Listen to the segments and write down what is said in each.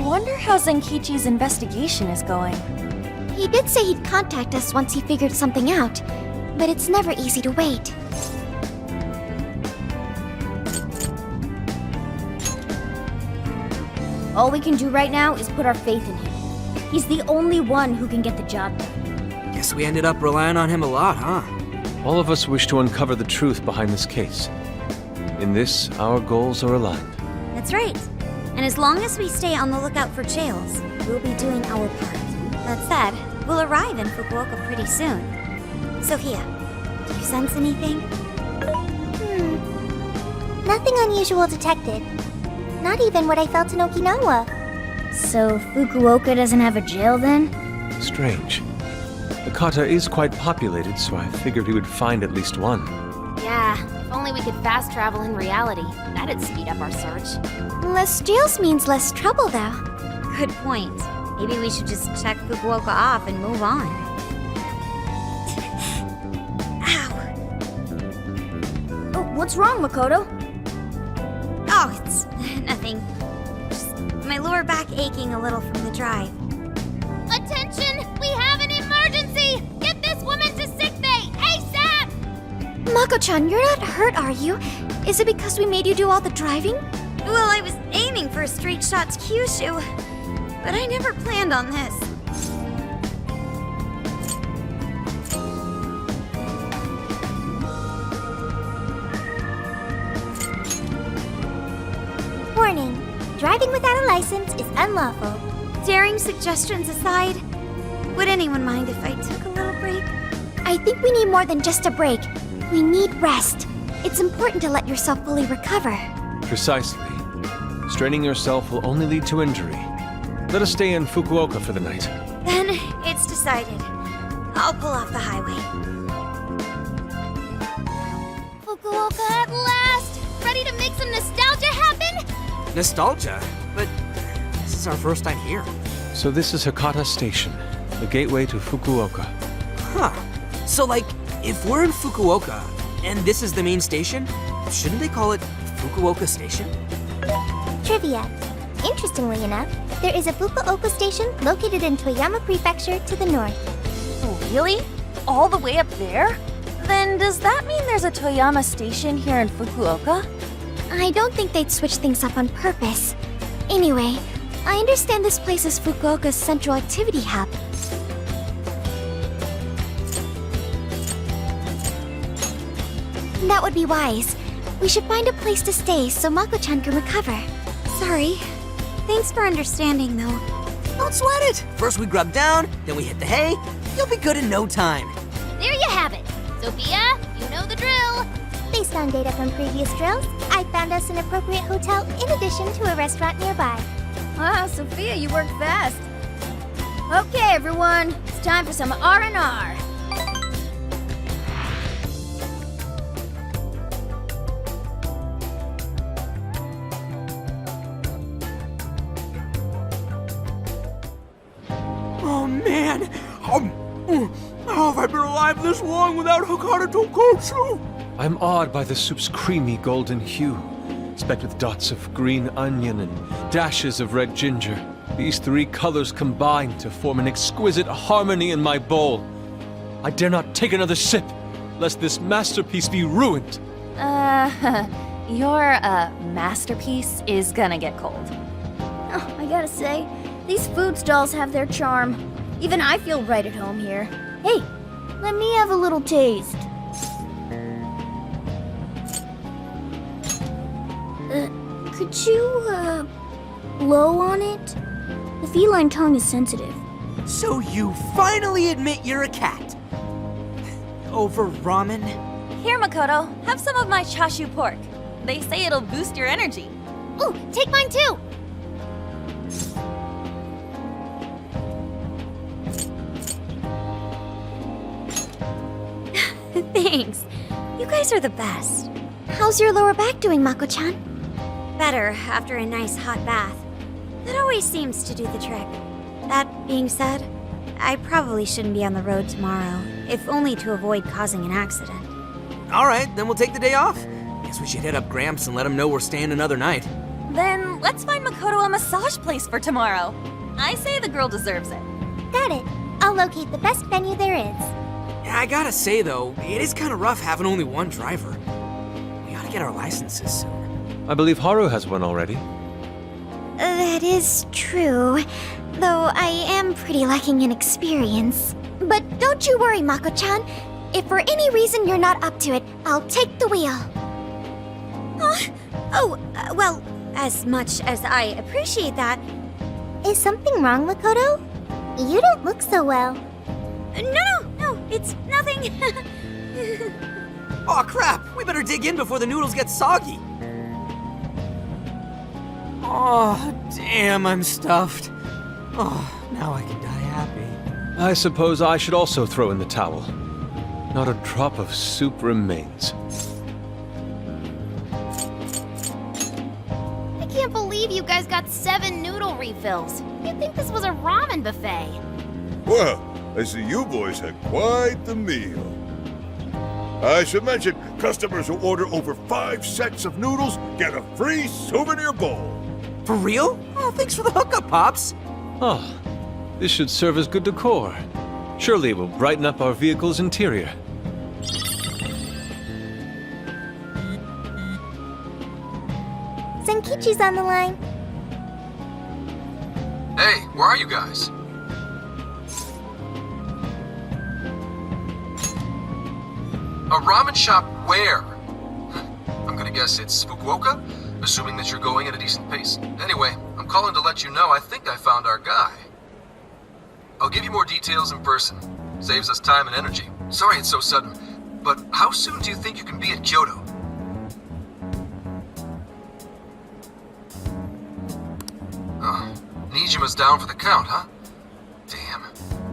wonder how Zenkichi's investigation is going. He did say he'd contact us once he figured something out, but it's never easy to wait. All we can do right now is put our faith in him. He's the only one who can get the job done. Guess we ended up relying on him a lot, huh? All of us wish to uncover the truth behind this case. In this, our goals are aligned. That's right. And as long as we stay on the lookout for jails, we'll be doing our part. That said, we'll arrive in Fukuoka pretty soon. Sophia, do you sense anything? Nothing unusual detected. Not even what I felt in Okinawa. So Fukuoka doesn't have a jail then? Strange. Hakata is quite populated, so I figured we would find at least one. Yeah, if only we could fast travel in reality. That'd speed up our search. Less jails means less trouble, though. Good point. Maybe we should just check Fukuoka off and move on. Ow. Oh, what's wrong, Makoto? Oh, it's nothing. Just my lower back aching a little from the drive. Attention! We have an emergency! Get this woman to sickbay! ASAP! Mako-chan, you're not hurt, are you? Is it because we made you do all the driving? Well, I was aiming for a straight shot to Kyushu, but I never planned on this. Warning. Driving without a license is unlawful. Daring suggestions aside, would anyone mind if I took a little break? I think we need more than just a break. We need rest. It's important to let yourself fully recover. Precisely. Straining yourself will only lead to injury. Let us stay in Fukuoka for the night. Then it's decided. I'll pull off the highway. Fukuoka at last! Ready to make some nostalgia happen? Nostalgia? But this is our first time here. So this is Hakata Station, the gateway to Fukuoka. Huh. So, like, if we're in Fukuoka, and this is the main station, shouldn't they call it Fukuoka Station? Trivia. Interestingly enough, there is a Fukuoka station located in Toyama Prefecture to the north. Oh, really? All the way up there? Then does that mean there's a Toyama station here in Fukuoka? I don't think they'd switch things up on purpose. Anyway, I understand this place is Fukuoka's central activity hub. That would be wise. We should find a place to stay so Mako-chan can recover. Sorry. Thanks for understanding, though. Don't sweat it. First we grub down, then we hit the hay. You'll be good in no time. There you have it. Sophia, you know the drill. Based on data from previous drills, I found us an appropriate hotel in addition to a restaurant nearby. Wow, Sophia, you worked fast. Okay, everyone, it's time for some R&R. Oh man! How have I been alive this long without Hakata Tonkotsu? I'm awed by the soup's creamy golden hue, specked with dots of green onion and dashes of red ginger. These three colors combine to form an exquisite harmony in my bowl. I dare not take another sip, lest this masterpiece be ruined. Your, masterpiece is gonna get cold. Oh, I gotta say, these food stalls have their charm. Even I feel right at home here. Hey, let me have a little taste. Could you, blow on it? The feline tongue is sensitive. So you finally admit you're a cat. Over ramen? Here, Makoto, have some of my chashu pork. They say it'll boost your energy. Ooh, take mine too. Thanks. You guys are the best. How's your lower back doing, Mako-chan? Better after a nice hot bath. That always seems to do the trick. That being said, I probably shouldn't be on the road tomorrow, if only to avoid causing an accident. Alright, then we'll take the day off. Guess we should hit up Gramps and let him know we're staying another night. Then let's find Makoto a massage place for tomorrow. I say the girl deserves it. Got it. I'll locate the best venue there is. Yeah, I gotta say though, it is kind of rough having only one driver. We gotta get our licenses soon. I believe Haru has one already. That is true, though I am pretty lacking in experience. But don't you worry, Mako-chan. If for any reason you're not up to it, I'll take the wheel. Well, as much as I appreciate that, Is something wrong, Makoto? You don't look so well. no, it's nothing. Oh crap! We better dig in before the noodles get soggy. Oh, damn, I'm stuffed. Oh, now I can die happy. I suppose I should also throw in the towel. Not a drop of soup remains. I can't believe you guys got 7 noodle refills. You'd think this was a ramen buffet. Well, I see you boys had quite the meal. I should mention, customers who order over 5 sets of noodles get a free souvenir bowl. For real? Oh, thanks for the hookup, Pops. Oh, this should serve as good decor. Surely it will brighten up our vehicle's interior. Zenkichi's on the line. Hey, where are you guys? A ramen shop where? I'm gonna guess it's Fukuoka, assuming that you're going at a decent pace. Anyway, I'm calling to let you know I think I found our guy. I'll give you more details in person. Saves us time and energy. Sorry it's so sudden, but how soon do you think you can be at Kyoto? Oh, Nijima's down for the count, huh? Damn.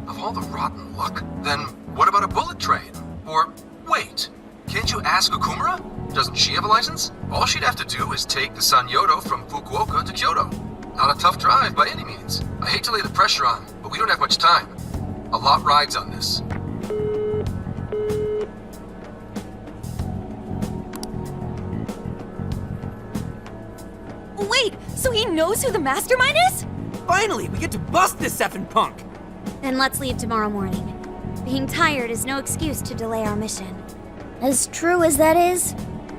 Of all the rotten luck, then what about a bullet train? Or, wait, can't you ask Okumura? Doesn't she have a license? All she'd have to do is take the Sanyodo from Fukuoka to Kyoto. Not a tough drive by any means. I hate to lay the pressure on, but we don't have much time. A lot rides on this. Wait, so he knows who the mastermind is? Finally, we get to bust this effing punk. Then let's leave tomorrow morning. Being tired is no excuse to delay our mission. As true as that is,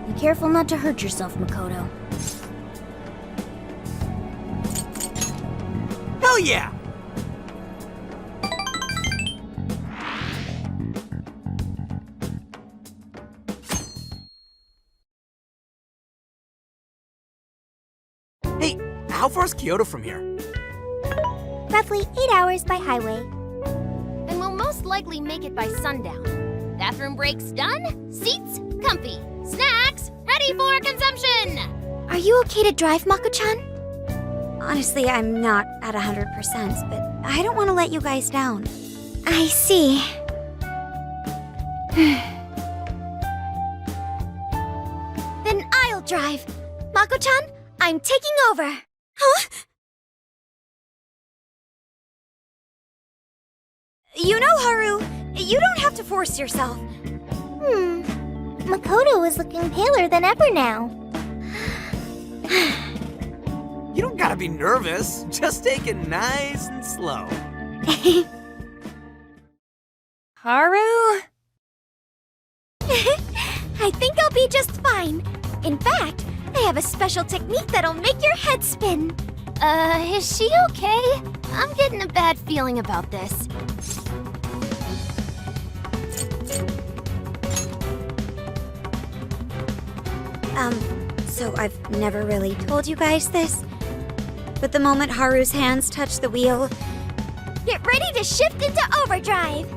be careful not to hurt yourself, Makoto. Hell yeah! Hey, how far is Kyoto from here? Roughly 8 hours by highway. And we'll most likely make it by sundown. Bathroom breaks done, seats comfy, snacks ready for consumption! Are you okay to drive, Mako-chan? Honestly, I'm not at 100%, but I don't want to let you guys down. I see. Then I'll drive. Mako-chan, I'm taking over. Huh? You know, Haru, you don't have to force yourself. Makoto is looking paler than ever now. You don't gotta be nervous. Just take it nice and slow. Haru? I think I'll be just fine. In fact, I have a special technique that'll make your head spin. Is she okay? I'm getting a bad feeling about this. So I've never really told you guys this, but the moment Haru's hands touch the wheel, Get ready to shift into overdrive.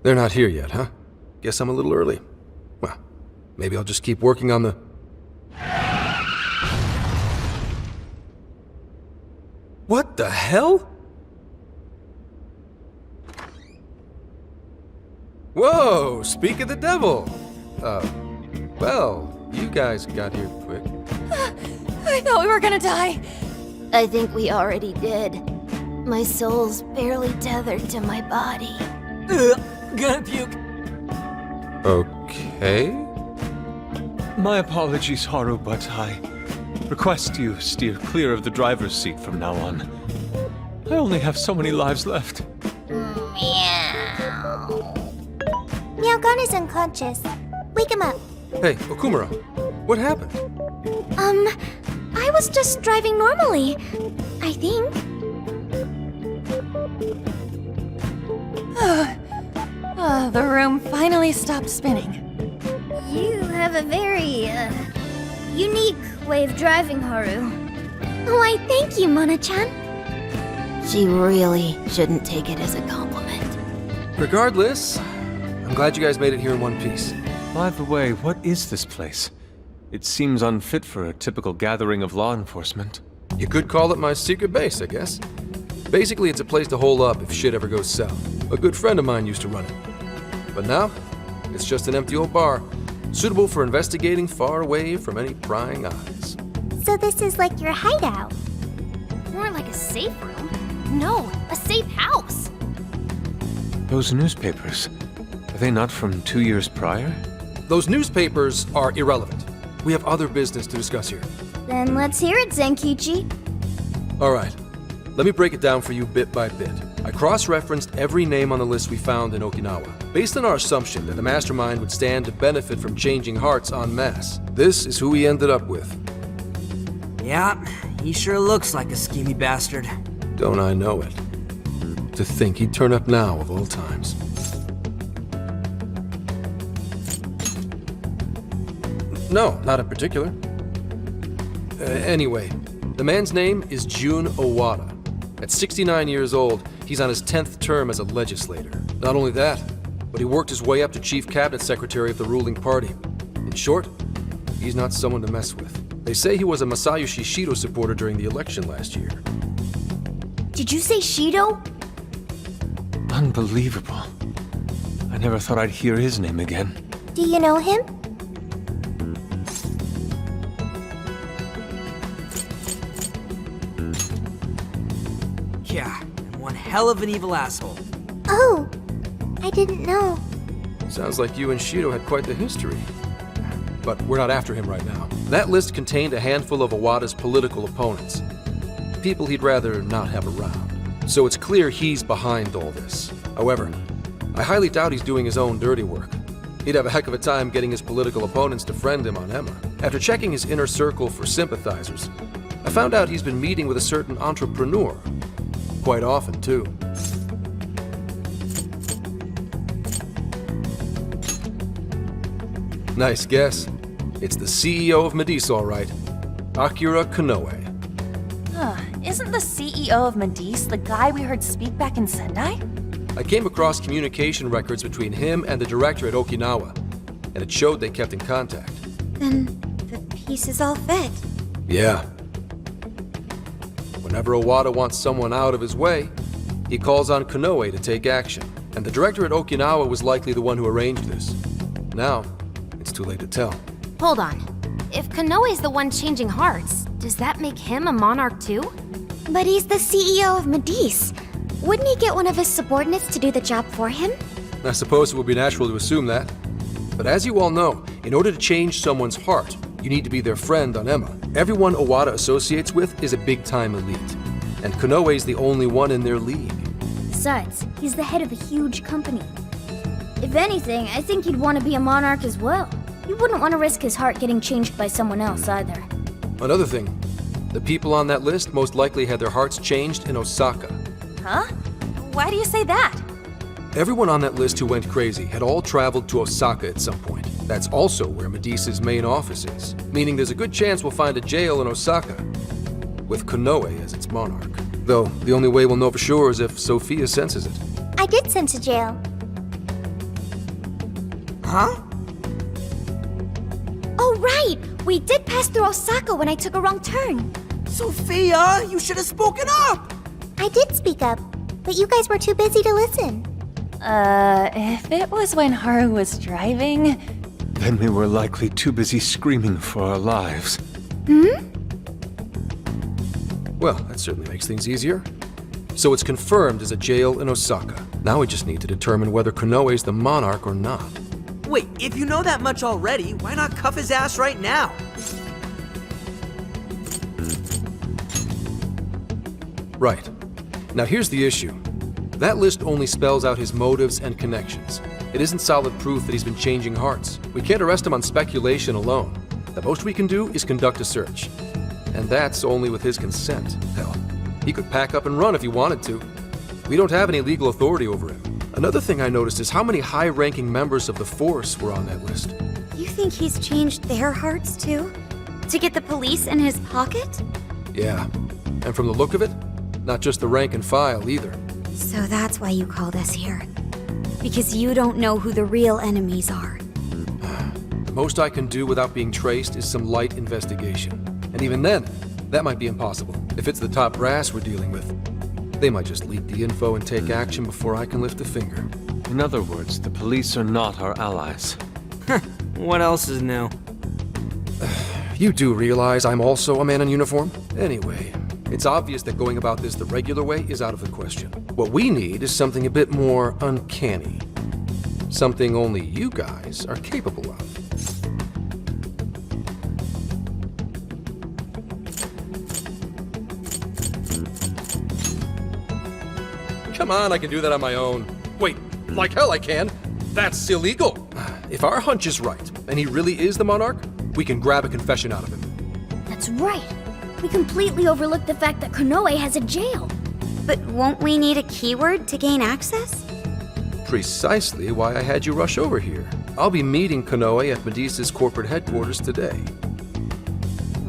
They're not here yet, huh? Guess I'm a little early. Well, maybe I'll just keep working on the... What the hell? Whoa, speak of the devil. Well, you guys got here quick. I thought we were gonna die. I think we already did. My soul's barely tethered to my body. Gonna puke. Okay. My apologies, Haru, but I request you steer clear of the driver's seat from now on. I only have so many lives left. Meowgon is unconscious. Wake him up. Hey, Okumura, what happened? I was just driving normally. I think. The room finally stopped spinning. You have a very, unique way of driving, Haru. Why, thank you, Mona-chan. She really shouldn't take it as a compliment. Regardless, I'm glad you guys made it here in one piece. By the way, what is this place? It seems unfit for a typical gathering of law enforcement. You could call it my secret base, I guess. Basically, it's a place to hole up if shit ever goes south. A good friend of mine used to run it. But now, it's just an empty old bar, suitable for investigating far away from any prying eyes. So this is like your hideout. More like a safe room. No, a safe house. Those newspapers, are they not from 2 years prior? Those newspapers are irrelevant. We have other business to discuss here. Then let's hear it, Zenkichi. All right, let me break it down for you bit by bit. I cross-referenced every name on the list we found in Okinawa, based on our assumption that the mastermind would stand to benefit from changing hearts en masse. This is who we ended up with. Yeah, he sure looks like a schemy bastard. Don't I know it? To think he'd turn up now of all times. No, not in particular. Anyway, the man's name is Jun Owada. At 69 years old, he's on his 10th term as a legislator. Not only that, but he worked his way up to chief cabinet secretary of the ruling party. In short, he's not someone to mess with. They say he was a Masayoshi Shido supporter during the election last year. Did you say Shido? Unbelievable. I never thought I'd hear his name again. Do you know him? Yeah, and one hell of an evil asshole. Oh, I didn't know. Sounds like you and Shido had quite the history. But we're not after him right now. That list contained a handful of Owada's political opponents. People he'd rather not have around. So it's clear he's behind all this. However, I highly doubt he's doing his own dirty work. He'd have a heck of a time getting his political opponents to friend him on Emma. After checking his inner circle for sympathizers, I found out he's been meeting with a certain entrepreneur. Quite often, too. Nice guess. It's the CEO of Medice, all right. Akira Konoe. Isn't the CEO of Medice the guy we heard speak back in Sendai? I came across communication records between him and the director at Okinawa, and it showed they kept in contact. Then the pieces all fit. Yeah. Whenever Owada wants someone out of his way, he calls on Konoe to take action. And the director at Okinawa was likely the one who arranged this. Now, it's too late to tell. Hold on. If Konoe's the one changing hearts, does that make him a monarch too? But he's the CEO of Medice. Wouldn't he get one of his subordinates to do the job for him? I suppose it would be natural to assume that. But as you all know, in order to change someone's heart, you need to be their friend on Emma. Everyone Owada associates with is a big-time elite. And Konoe's the only one in their league. Besides, he's the head of a huge company. If anything, I think he'd want to be a monarch as well. He wouldn't want to risk his heart getting changed by someone else either. Another thing, the people on that list most likely had their hearts changed in Osaka. Huh? Why do you say that? Everyone on that list who went crazy had all traveled to Osaka at some point. That's also where Medice's main office is, meaning there's a good chance we'll find a jail in Osaka, with Konoe as its monarch. Though, the only way we'll know for sure is if Sophia senses it. I did sense a jail. Huh? Oh, right! We did pass through Osaka when I took a wrong turn. Sophia, you should have spoken up! I did speak up, but you guys were too busy to listen. If it was when Haru was driving... Then we were likely too busy screaming for our lives. Well, that certainly makes things easier. So it's confirmed as a jail in Osaka. Now we just need to determine whether Konoe's the monarch or not. Wait, if you know that much already, why not cuff his ass right now? Right. Now here's the issue. That list only spells out his motives and connections. It isn't solid proof that he's been changing hearts. We can't arrest him on speculation alone. The most we can do is conduct a search. And that's only with his consent. Hell, he could pack up and run if he wanted to. We don't have any legal authority over him. Another thing I noticed is how many high-ranking members of the force were on that list. You think he's changed their hearts too? To get the police in his pocket? Yeah, and from the look of it, not just the rank and file either. So that's why you called us here. Because you don't know who the real enemies are. The most I can do without being traced is some light investigation. And even then, that might be impossible. If it's the top brass we're dealing with, they might just leak the info and take action before I can lift a finger. In other words, the police are not our allies. What else is new? You do realize I'm also a man in uniform? Anyway, it's obvious that going about this the regular way is out of the question. What we need is something a bit more uncanny. Something only you guys are capable of. Come on, I can do that on my own. Wait, like hell I can. That's illegal. If our hunch is right, and he really is the monarch, we can grab a confession out of him. That's right. We completely overlooked the fact that Konoe has a jail. But won't we need a keyword to gain access? Precisely why I had you rush over here. I'll be meeting Konoe at Medusa's corporate headquarters today.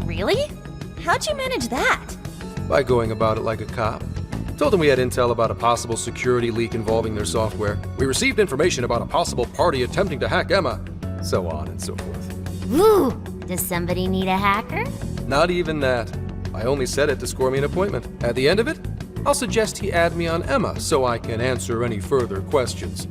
Really? How'd you manage that? By going about it like a cop. Told them we had intel about a possible security leak involving their software. We received information about a possible party attempting to hack Emma. So on and so forth. Ooh, does somebody need a hacker? Not even that. I only said it to score me an appointment. At the end of it, I'll suggest he add me on Emma so I can answer any further questions.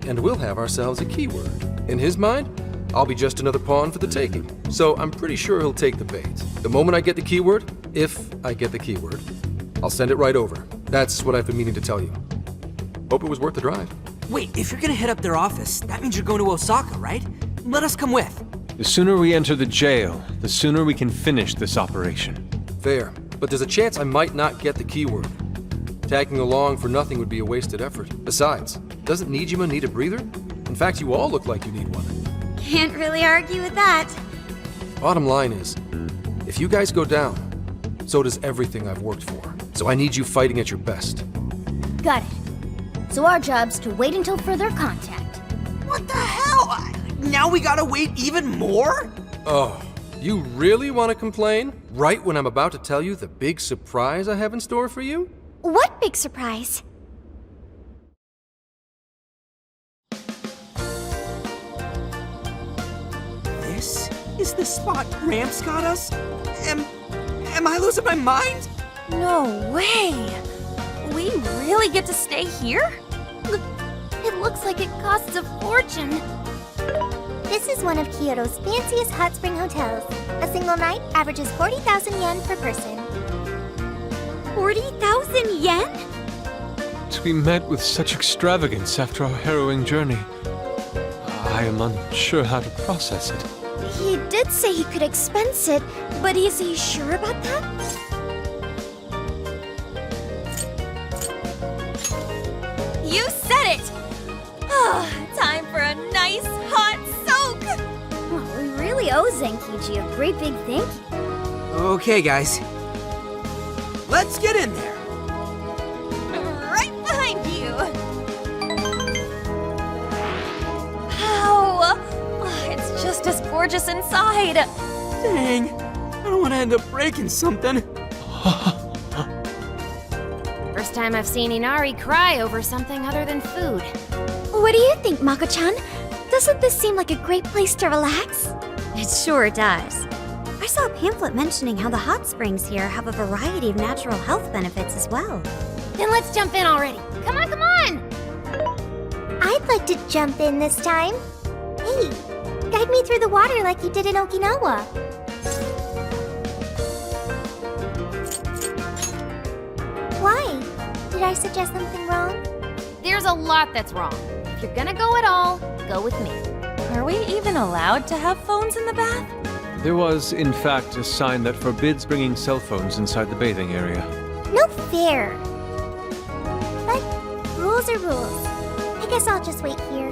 And we'll have ourselves a keyword. In his mind, I'll be just another pawn for the taking. So I'm pretty sure he'll take the bait. The moment I get the keyword, if I get the keyword, I'll send it right over. That's what I've been meaning to tell you. Hope it was worth the drive. Wait, if you're gonna hit up their office, that means you're going to Osaka, right? Let us come with. The sooner we enter the jail, the sooner we can finish this operation. Fair, but there's a chance I might not get the keyword. Tagging along for nothing would be a wasted effort. Besides, doesn't Nijima need a breather? In fact, you all look like you need one. Can't really argue with that. Bottom line is, if you guys go down, so does everything I've worked for. So I need you fighting at your best. Got it. So our job's to wait until further contact. What the hell? Now we gotta wait even more? Oh, you really want to complain? Right when I'm about to tell you the big surprise I have in store for you? What big surprise? This is the spot Gramps got us? Am I losing my mind? No way! We really get to stay here? It looks like it costs a fortune. This is one of Kyoto's fanciest hot spring hotels. A single night averages 40,000 yen per person. 40,000 yen? To be met with such extravagance after our harrowing journey, I am unsure how to process it. He did say he could expense it, but is he sure about that? You said it! Time for a nice hot soak! Well, we really owe Zenkichi a great big thank you. Okay, guys. Let's get in there. Right behind you! Wow! It's just as gorgeous inside! Dang, I don't want to end up breaking something. First time I've seen Inari cry over something other than food. What do you think, Mako-chan? Doesn't this seem like a great place to relax? It sure does. I saw a pamphlet mentioning how the hot springs here have a variety of natural health benefits as well. Then let's jump in already. Come on, come on! I'd like to jump in this time. Hey, guide me through the water like you did in Okinawa. Why? Did I suggest something wrong? There's a lot that's wrong. If you're gonna go at all, go with me. Are we even allowed to have phones in the bath? There was, in fact, a sign that forbids bringing cell phones inside the bathing area. No fair. But rules are rules. I guess I'll just wait here.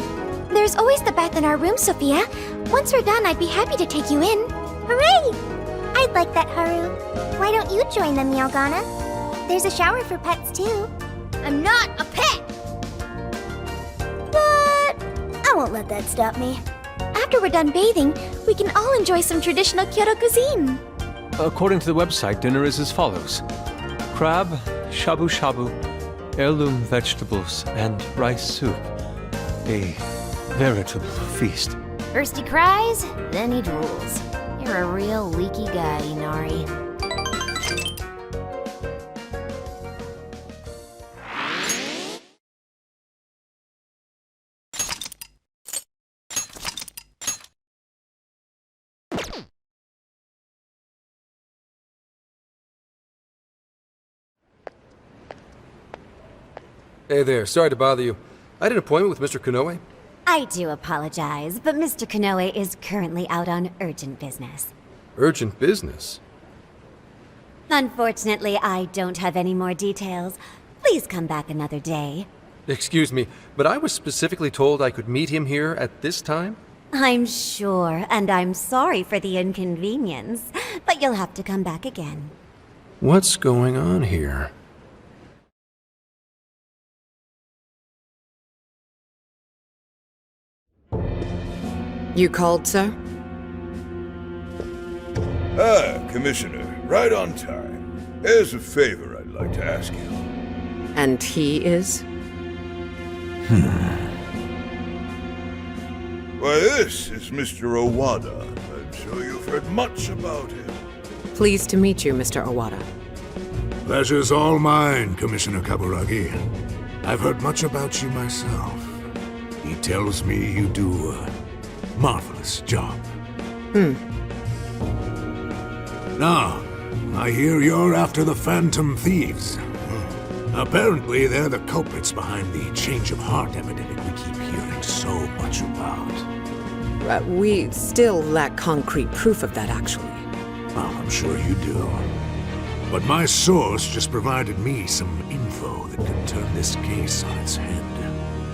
There's always the bath in our room, Sophia. Once we're done, I'd be happy to take you in. Hooray! I'd like that, Haru. Why don't you join them, Yelgana? There's a shower for pets, too. I'm not a pet! But I won't let that stop me. After we're done bathing, we can all enjoy some traditional Kyoto cuisine. According to the website, dinner is as follows. Crab, shabu shabu, heirloom vegetables, and rice soup. A veritable feast. First he cries, then he drools. You're a real leaky guy, Inari. Hey there, sorry to bother you. I had an appointment with Mr. Konoe. I do apologize, but Mr. Konoe is currently out on urgent business. Urgent business? Unfortunately, I don't have any more details. Please come back another day. Excuse me, but I was specifically told I could meet him here at this time? I'm sure, and I'm sorry for the inconvenience, but you'll have to come back again. What's going on here? You called, sir? Commissioner, right on time. There's a favor I'd like to ask you. And he is? Why, this is Mr. Owada. I'm sure you've heard much about him. Pleased to meet you, Mr. Owada. Pleasure's all mine, Commissioner Kaburagi. I've heard much about you myself. He tells me you do a marvelous job. Now, I hear you're after the Phantom Thieves. Apparently, they're the culprits behind the change of heart epidemic we keep hearing so much about. We still lack concrete proof of that, actually. Well, I'm sure you do. But my source just provided me some info that could turn this case on its head.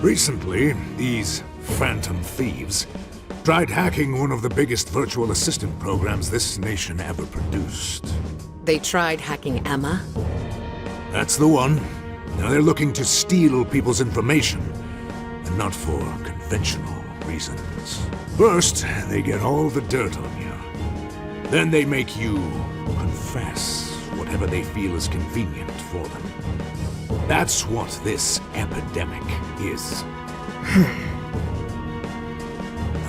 Recently, these Phantom Thieves tried hacking one of the biggest virtual assistant programs this nation ever produced. They tried hacking Emma? That's the one. Now they're looking to steal people's information, and not for conventional reasons. First, they get all the dirt on you. Then they make you confess whatever they feel is convenient for them. That's what this epidemic is.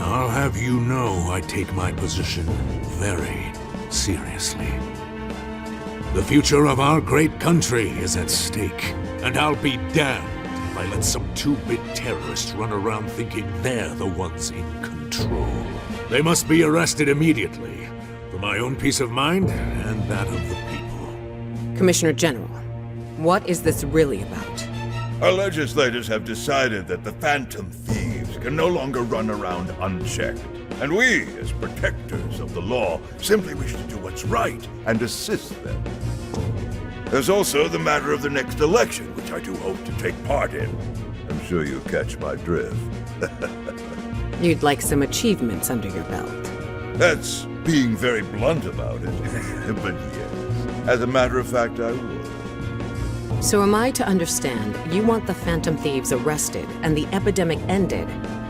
I'll have you know I take my position very seriously. The future of our great country is at stake, and I'll be damned if I let some two-bit terrorists run around thinking they're the ones in control. They must be arrested immediately, for my own peace of mind and that of the people. Commissioner General, what is this really about? Our legislators have decided that the Phantom Thieves can no longer run around unchecked. And we, as protectors of the law, simply wish to do what's right and assist them. There's also the matter of the next election, which I do hope to take part in. I'm sure you catch my drift. You'd like some achievements under your belt. That's being very blunt about it. But yes, as a matter of fact, I would. So am I to understand you want the Phantom Thieves arrested and the epidemic ended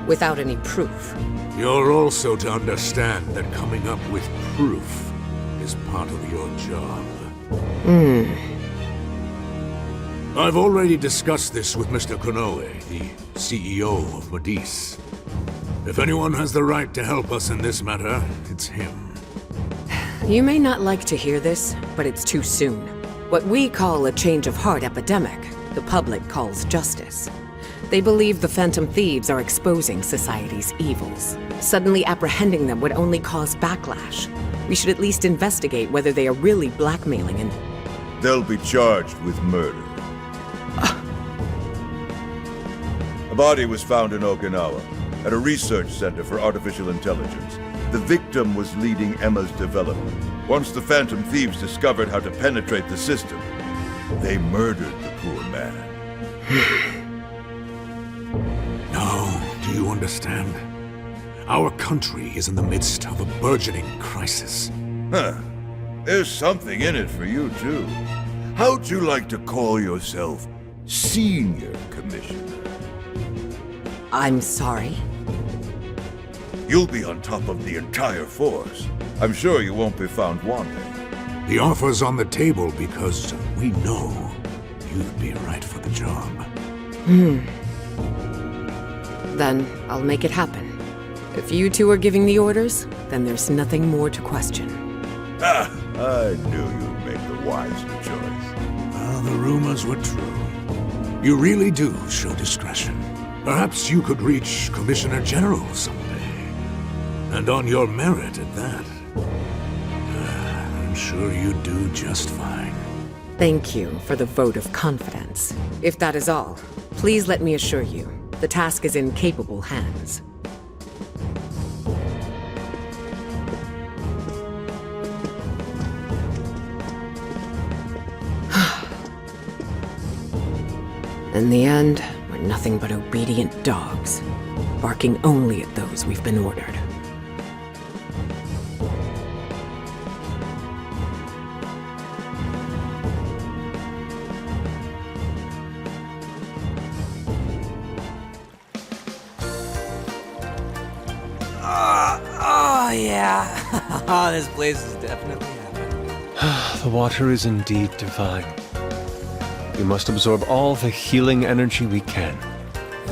without any proof? You're also to understand that coming up with proof is part of your job. I've already discussed this with Mr. Konoe, the CEO of Medis. If anyone has the right to help us in this matter, it's him. You may not like to hear this, but it's too soon. What we call a change of heart epidemic, the public calls justice. They believe the Phantom Thieves are exposing society's evils. Suddenly apprehending them would only cause backlash. We should at least investigate whether they are really blackmailing and... They'll be charged with murder. A body was found in Okinawa, at a research center for artificial intelligence. The victim was leading Emma's development. Once the Phantom Thieves discovered how to penetrate the system, they murdered the poor man. Now, do you understand? Our country is in the midst of a burgeoning crisis. Huh. There's something in it for you, too. How'd you like to call yourself Senior Commissioner? I'm sorry. You'll be on top of the entire force. I'm sure you won't be found wanting. The offer's on the table because we know you'd be right for the job. Then I'll make it happen. If you two are giving the orders, then there's nothing more to question. Ah, I knew you'd make the wiser choice. Well, the rumors were true. You really do show discretion. Perhaps you could reach Commissioner General someday. And on your merit at that. I'm sure you'd do just fine. Thank you for the vote of confidence. If that is all, please let me assure you, the task is in capable hands. In the end, we're nothing but obedient dogs, barking only at those we've been ordered. Oh, yeah. Oh, this place is definitely happening. The water is indeed divine. We must absorb all the healing energy we can.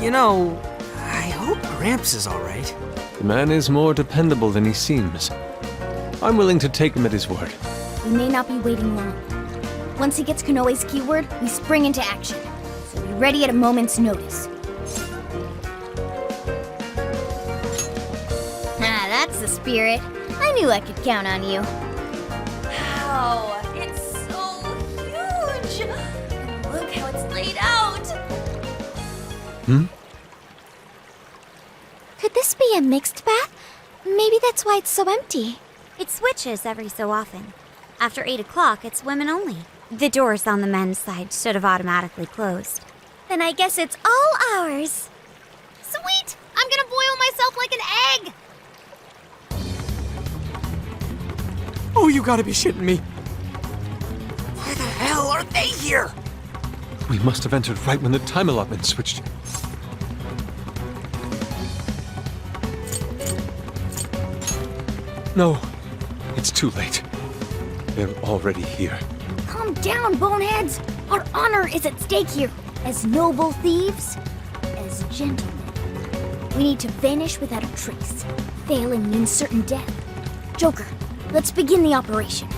You know, I hope Gramps is alright. The man is more dependable than he seems. I'm willing to take him at his word. We may not be waiting long. Once he gets Konoe's keyword, we spring into action. So be ready at a moment's notice. Ah, that's the spirit. I knew I could count on you. Wow, it's so huge! And look how it's laid out! Could this be a mixed bath? Maybe that's why it's so empty. It switches every so often. After 8 o'clock, it's women only. The doors on the men's side should have automatically closed. Then I guess it's all ours. Sweet! I'm gonna boil myself like an egg! Oh, you gotta be shitting me. Why the hell are they here? We must have entered right when the time allotment switched. No, it's too late. They're already here. Calm down, boneheads! Our honor is at stake here. As noble thieves, as gentlemen. We need to vanish without a trace. Failing means certain death. Joker, let's begin the operation.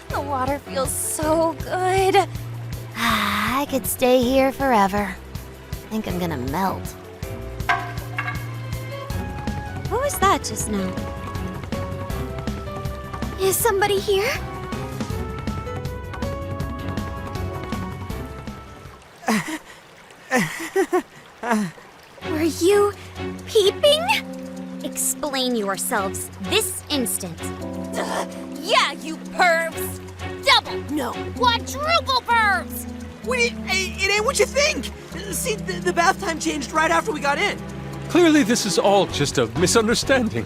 The water feels so good. I could stay here forever. I think I'm gonna melt. What was that just now? Is somebody here? Were you peeping? Explain yourselves this instant. Yeah, you pervs! Double, no, quadruple pervs! Wait, it ain't what you think! See, the bath time changed right after we got in. Clearly this is all just a misunderstanding.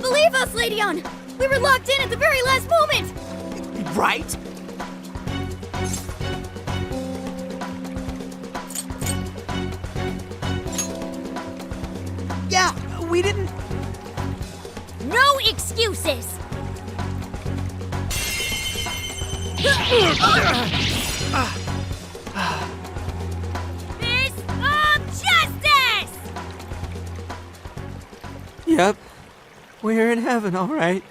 Believe us, Lady On! We were locked in at the very last moment! Right? Yeah, we didn't... No excuses! Fist of justice! Yep, we're in heaven, all right.